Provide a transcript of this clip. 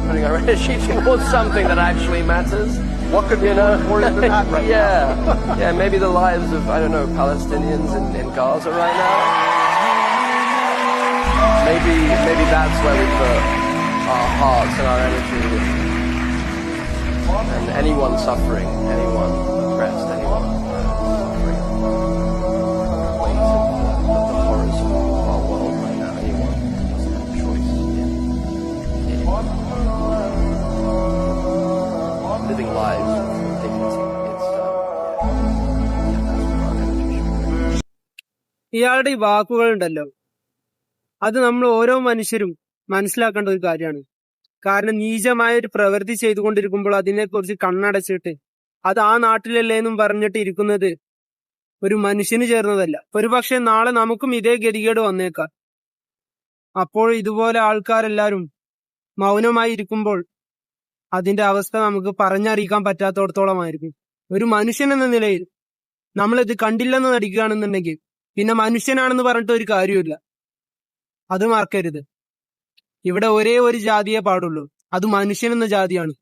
putting our energy towards something that actually matters. What could be more important than that right now? Yeah, maybe the lives of, I don't know, Palestinians in Gaza right now. Maybe that's where we put our hearts and our energy. And anyone suffering, anyone oppressed, anyone suffering weight of the horrors of our world right now, anyone doesn't have a choice in living lives with dignity. It's that's where our energy should go. ഇയാളുടെ ഈ വാക്കുകളുണ്ടല്ലോ, അത് നമ്മൾ ഓരോ മനുഷ്യരും മനസ്സിലാക്കേണ്ട ഒരു കാര്യമാണ്. കാരണം നീചമായ ഒരു പ്രവൃത്തി ചെയ്തുകൊണ്ടിരിക്കുമ്പോൾ അതിനെക്കുറിച്ച് കണ്ണടച്ചിട്ട് അത് ആ നാട്ടിലല്ലേ എന്നും പറഞ്ഞിട്ട് ഇരിക്കുന്നത് ഒരു മനുഷ്യന് ചേർന്നതല്ല. ഒരുപക്ഷെ നാളെ നമുക്കും ഇതേ ഗതികേട് വന്നേക്കാം. അപ്പോൾ ഇതുപോലെ ആൾക്കാരെല്ലാരും മൗനമായി ഇരിക്കുമ്പോൾ അതിന്റെ അവസ്ഥ നമുക്ക് പറഞ്ഞറിയിക്കാൻ പറ്റാത്തടത്തോളമായിരിക്കും. ഒരു മനുഷ്യൻ എന്ന നിലയിൽ നമ്മളിത് കണ്ടില്ലെന്ന് നടിക്കുകയാണെന്നുണ്ടെങ്കിൽ പിന്നെ മനുഷ്യനാണെന്ന് പറഞ്ഞിട്ട് ഒരു കാര്യമില്ല. അത് മറക്കരുത്. ഇവിടെ ഒരേ ഒരു ജാതിയെ പാടുള്ളൂ, അത് മനുഷ്യൻ എന്ന ജാതിയാണ്.